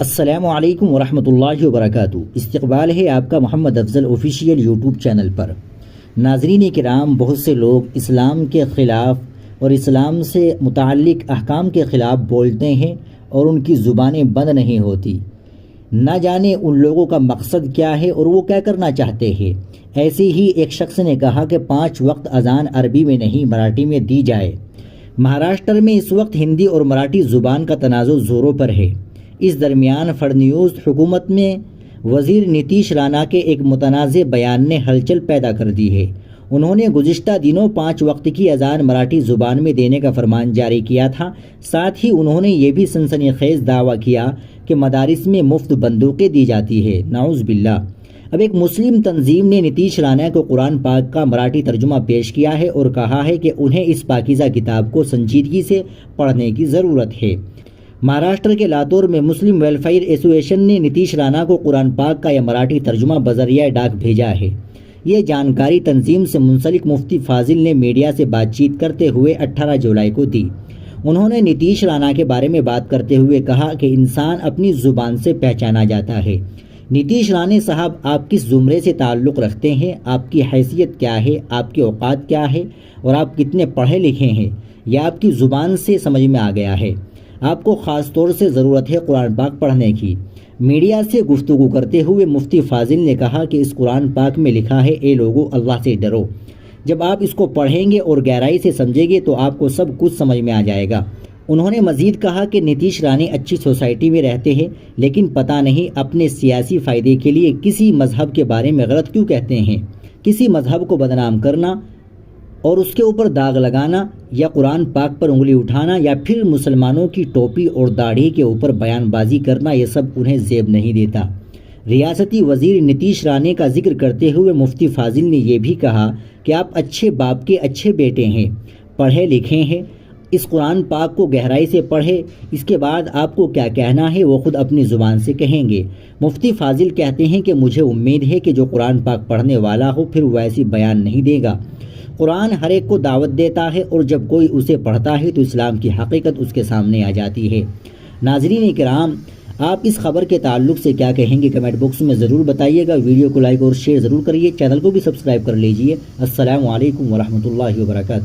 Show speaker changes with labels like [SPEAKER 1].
[SPEAKER 1] السلام علیکم ورحمۃ اللہ وبرکاتہ۔ استقبال ہے آپ کا محمد افضل آفیشیل یوٹیوب چینل پر۔ ناظرین کرام، بہت سے لوگ اسلام کے خلاف اور اسلام سے متعلق احکام کے خلاف بولتے ہیں اور ان کی زبانیں بند نہیں ہوتی۔ نہ جانے ان لوگوں کا مقصد کیا ہے اور وہ کیا کرنا چاہتے ہیں۔ ایسے ہی ایک شخص نے کہا کہ 5 وقت اذان عربی میں نہیں مراٹھی میں دی جائے۔ مہاراشٹر میں اس وقت ہندی اور مراٹھی زبان کا تنازع زوروں پر ہے۔ اس درمیان فڑنویس حکومت میں وزیر نتیش رانا کے ایک متنازع بیان نے ہلچل پیدا کر دی ہے۔ انہوں نے گزشتہ دنوں 5 وقت کی اذان مراٹھی زبان میں دینے کا فرمان جاری کیا تھا۔ ساتھ ہی انہوں نے یہ بھی سنسنی خیز دعویٰ کیا کہ مدارس میں مفت بندوقیں دی جاتی ہے۔ نعوذ باللہ۔ اب ایک مسلم تنظیم نے نتیش رانا کو قرآن پاک کا مراٹھی ترجمہ پیش کیا ہے اور کہا ہے کہ انہیں اس پاکیزہ کتاب کو سنجیدگی سے پڑھنے کی ضرورت ہے۔ مہاراشٹر کے لاتور میں مسلم ویلفیئر ایسوسیشن نے نتیش رانا کو قرآن پاک کا یہ مراٹھی ترجمہ بذریعہ ڈاک بھیجا ہے۔ یہ جانکاری تنظیم سے منسلک مفتی فاضل نے میڈیا سے بات چیت کرتے ہوئے 18 جولائی کو دی۔ انہوں نے نتیش رانا کے بارے میں بات کرتے ہوئے کہا کہ انسان اپنی زبان سے پہچانا جاتا ہے۔ نتیش رانے صاحب، آپ کس زمرے سے تعلق رکھتے ہیں، آپ کی حیثیت کیا ہے، آپ کے اوقات کیا ہے اور آپ کتنے پڑھے لکھے ہیں، یہ آپ کی زبان سے سمجھ میں آ گیا ہے۔ آپ کو خاص طور سے ضرورت ہے قرآن پاک پڑھنے کی۔ میڈیا سے گفتگو کرتے ہوئے مفتی فاضل نے کہا کہ اس قرآن پاک میں لکھا ہے، اے لوگو، اللہ سے ڈرو۔ جب آپ اس کو پڑھیں گے اور گہرائی سے سمجھیں گے تو آپ کو سب کچھ سمجھ میں آ جائے گا۔ انہوں نے مزید کہا کہ نتیش رانے اچھی سوسائٹی میں رہتے ہیں، لیکن پتہ نہیں اپنے سیاسی فائدے کے لیے کسی مذہب کے بارے میں غلط کیوں کہتے ہیں۔ کسی مذہب کو بدنام کرنا اور اس کے اوپر داغ لگانا، یا قرآن پاک پر انگلی اٹھانا، یا پھر مسلمانوں کی ٹوپی اور داڑھی کے اوپر بیان بازی کرنا، یہ سب انہیں زیب نہیں دیتا۔ ریاستی وزیر نتیش رانے کا ذکر کرتے ہوئے مفتی فاضل نے یہ بھی کہا کہ آپ اچھے باپ کے اچھے بیٹے ہیں، پڑھے لکھے ہیں، اس قرآن پاک کو گہرائی سے پڑھے، اس کے بعد آپ کو کیا کہنا ہے وہ خود اپنی زبان سے کہیں گے۔ مفتی فاضل کہتے ہیں کہ مجھے امید ہے کہ جو قرآن پاک پڑھنے والا ہو پھر وہ ایسی بیان نہیں دے گا۔ قرآن ہر ایک کو دعوت دیتا ہے اور جب کوئی اسے پڑھتا ہے تو اسلام کی حقیقت اس کے سامنے آ جاتی ہے۔ ناظرین کرام، آپ اس خبر کے تعلق سے کیا کہیں گے کمنٹ باکس میں ضرور بتائیے گا۔ ویڈیو کو لائک اور شیئر ضرور کریے، چینل کو بھی سبسکرائب کر لیجئے۔ السلام علیکم ورحمۃ اللہ وبرکاتہ۔